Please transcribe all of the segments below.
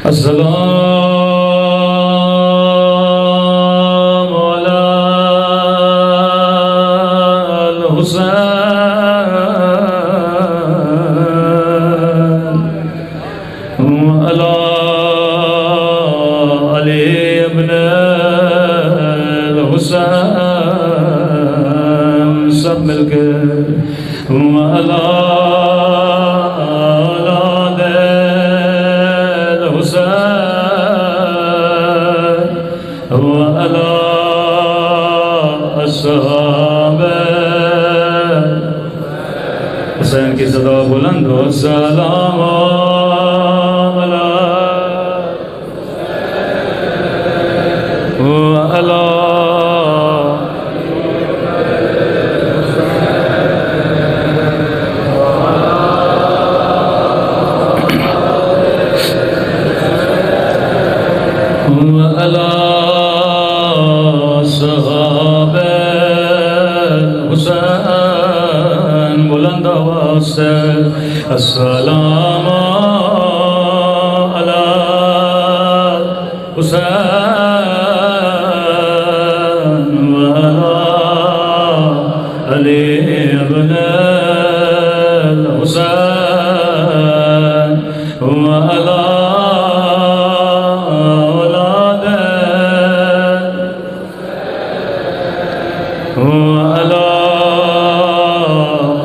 السلام على الحسين وعلى علي بن الحسين سب مل کے وعلى حسین کی صدا بلند ہو سلام السلام علی حسین وعلی علی ابن الحسین وعلی اولاد وعلی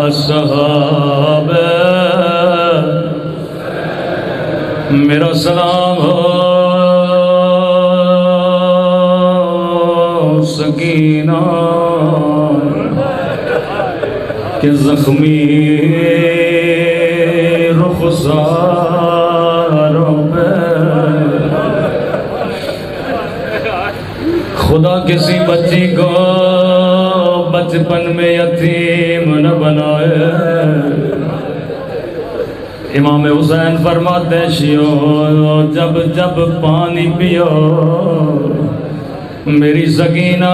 الصحابہ میرا سلام ہو سکینہ کہ زخمی رخساروں پہ خدا کسی بچی کو بچپن میں یتیم نہ بنائے امام حسین فرماتے شیو جب جب پانی پیو میری سکینہ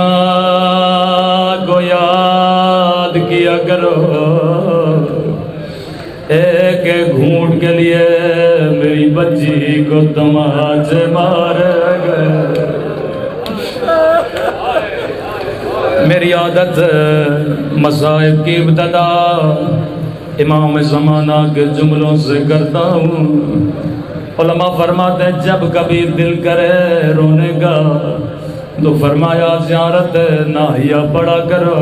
کو یاد کیا کرو ایک ایک گھونٹ کے لیے میری بچی کو تماچے مارے گئے میری عادت مصائب کی ابتدا امام زمانہ کے جملوں سے کرتا ہوں علماء فرماتے ہیں جب کبھی دل کرے رونے کا تو فرمایا زیارت ناہیہ پڑھا کرو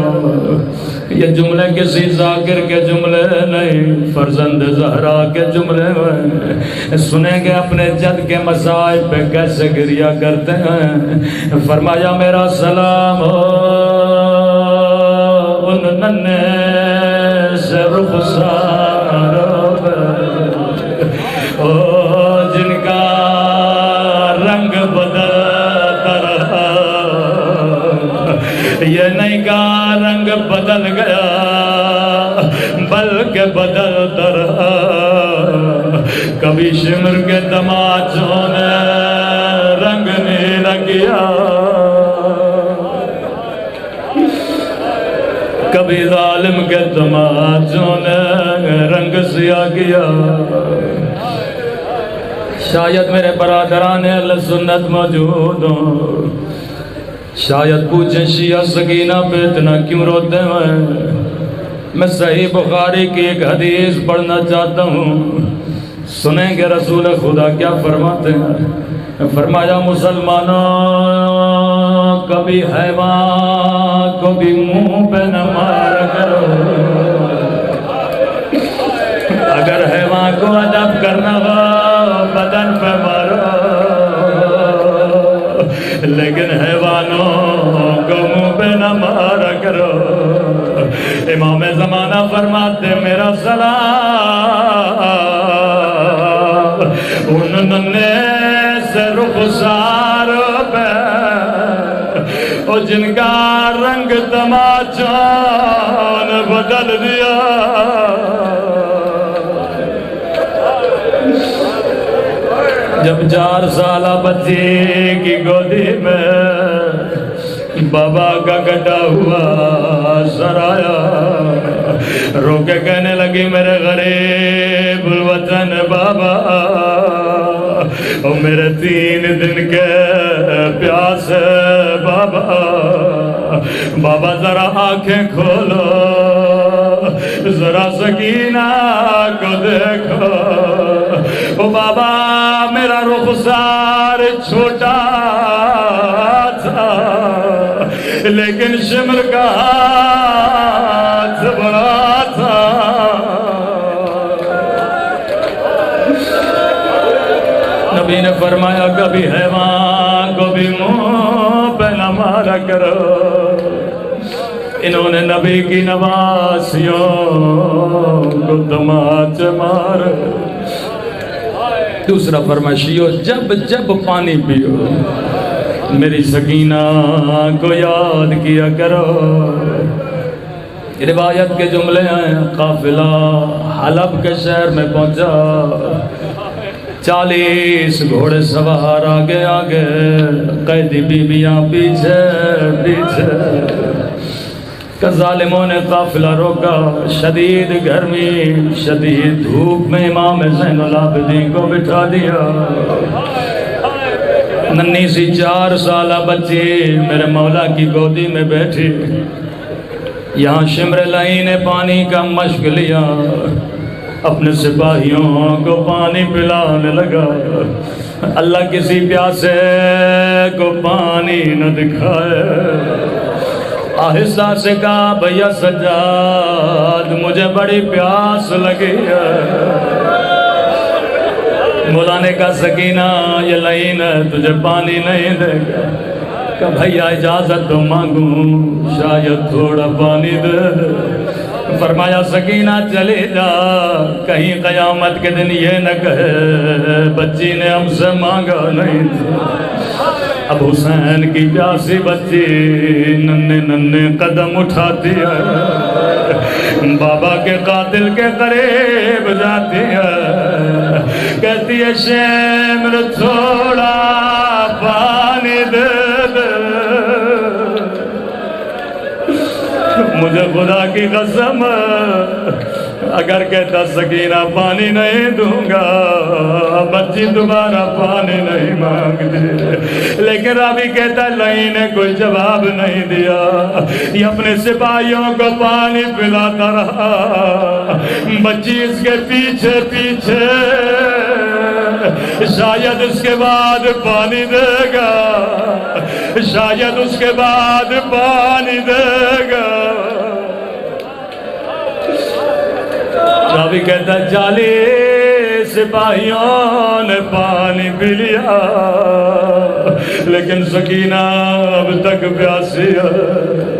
یہ جملے کسی ذاکر کے جملے نہیں فرزند زہرا کے جملے ہیں سنیں گے اپنے جد کے مصائب پہ کیسے گریہ کرتے ہیں فرمایا میرا سلام ہو ان ننے سے رخساروں پہ جن کا رنگ بدلتا رہا یہ نہیں کا رنگ بدل گیا بلکہ بدلتا رہا کبھی شمر کے تماچوں نے رنگ نیلا کیا کبھی ظالم کے تماچوں نے رنگ سیاہ کیا شاید میرے برادران اہل سنت موجود ہوں شاید پوچھیں شیعہ سکینہ پہ اتنا کیوں روتے ہیں میں صحیح بخاری کی ایک حدیث پڑھنا چاہتا ہوں سنیں گے رسول خدا کیا فرماتے ہیں فرمایا مسلمانوں کبھی حیوان کو بھی منہ پہ نہ مار کرو اگر حیوان کو ادب کرنا ہو بدن پہ مارو لیکن حیوانوں کو منہ پہ نہ مارا کرو امام زمانہ فرماتے میرا سلام ان ننے سے رخسار پہ اور جن کا رنگ تماچوں نے بدل دیا جب 4 سالہ بچی کی گودی میں بابا کا کٹا ہوا سر آیا رو کے کہنے لگی میرے غریب الوطن بابا او میرے 3 دن کے پیاس بابا بابا ذرا آنکھیں کھولو ذرا سکینہ کو دیکھو او بابا میرا رخسار چھوٹا تھا لیکن شمر کا ہاتھ بڑا تھا نبی نے فرمایا کبھی حیوان کو بھی منہ پہ نہ مارا کرو انہوں نے نبی کی نواسیوں کو تماچ مار دوسرا فرمائشیو جب جب پانی پیو میری سکینہ کو یاد کیا کرو روایت کے جملے ہیں قافلہ حلب کے شہر میں پہنچا 40 گھوڑے سوار آگے آگے قیدی بیویاں پیچھے پیچھے کہ ظالموں نے قافلہ روکا شدید گرمی شدید دھوپ میں امام زین العابدین کو بٹھا دیا ننھی سی 4 سالہ بچی میرے مولا کی گودی میں بیٹھی یہاں شمر لائی نے پانی کا مشق لیا اپنے سپاہیوں کو پانی پلانے لگا اللہ کسی پیاسے کو پانی نہ دکھائے آہستہ سے کہا بھیا سجاد مجھے بڑی پیاس لگی ہے مولا نے کہا سکینہ یہ لائن ہے تجھے پانی نہیں دے گا کہ بھیا اجازت تو مانگوں شاید تھوڑا پانی دے دے فرمایا سکینہ چلے جا کہیں قیامت کے دن یہ نہ کہے بچی نے ہم سے مانگا نہیں تھا اب حسین کی پیاسی بچی ننے ننے قدم اٹھاتی ہے بابا کے قاتل کے قریب جاتی ہے کہتی ہے شمر تھوڑا پانی دے دے مجھے خدا کی قسم اگر کہتا سکینہ پانی نہیں دوں گا بچی دوبارہ پانی نہیں مانگتی لیکن راوی کہتا لئی نے کوئی جواب نہیں دیا یہ اپنے سپاہیوں کو پانی پلاتا رہا بچی اس کے پیچھے پیچھے شاید اس کے بعد پانی دے گا شاید اس کے بعد پانی دے گا راوی کہتا 40 سپاہیوں نے پانی پی لیا لیکن سکینہ اب تک پیاسی ہے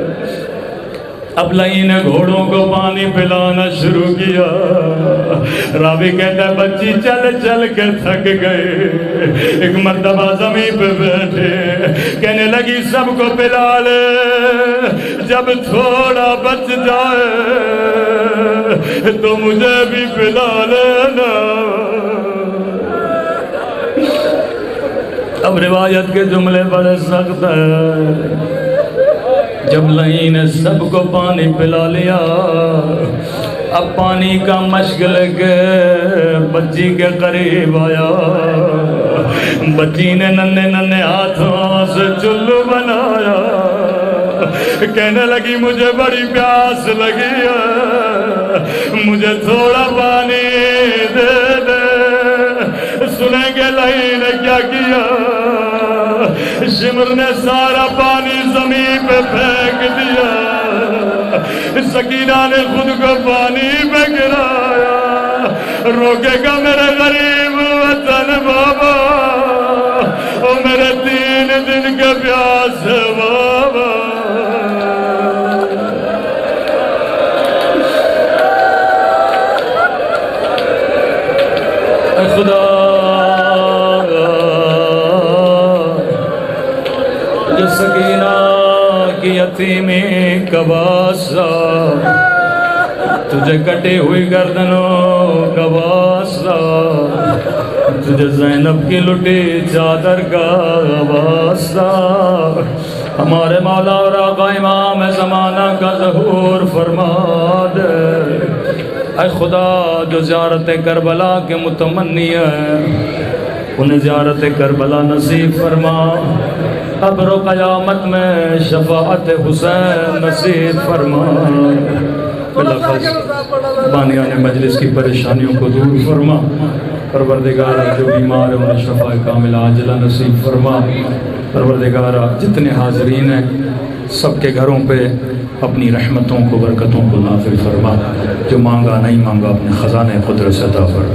اب لائی نے گھوڑوں کو پانی پلانا شروع کیا راوی کہتا ہے بچی چل چل کے تھک گئے ایک مرتبہ زمین پہ بیٹھے کہنے لگی سب کو پلا لے جب تھوڑا بچ جائے تو مجھے بھی پلا لینا اب روایت کے جملے بڑے سخت ہیں جب لئی نے سب کو پانی پلا لیا اب پانی کا مشق لے کے بچی کے قریب آیا بچی نے ننے ننے ہاتھوں سے چلو بنایا کہنے لگی مجھے بڑی پیاس لگی ہے مجھے تھوڑا پانی دے دے سنیں گے لئی نے کیا کیا شمر نے سارا پانی زمین پہ پھینک دیا سکینہ نے خود کو پانی پہ گرایا روکے گا میرے غریب وطن بابا او میرے 3 دن کے پیاس بابا خدا جو سکینہ کی یتیمی کا واسطہ تجھے کٹی ہوئی گردنوں کا واسطہ تجھے زینب کی لٹی چادر کا واسطہ ہمارے مولا اور آقا امام زمانہ کا ظہور فرما دے اے خدا جو زیارت کربلا کے متمنی ہے انہیں زیارت کربلا نصیب فرما، قبر و قیامت میں شفاعت حسین نصیب فرما، بلخص بانیان مجلس کی پریشانیوں کو دور فرما، پروردگارہ جو بیمار ہیں انہیں شفاء کاملہ عاجلہ نصیب فرما، پروردگارہ جتنے حاضرین ہیں سب کے گھروں پہ اپنی رحمتوں کو برکتوں کو نازل فرما، جو مانگا نہیں مانگا اپنے خزانے قدرت سے عطا فرما۔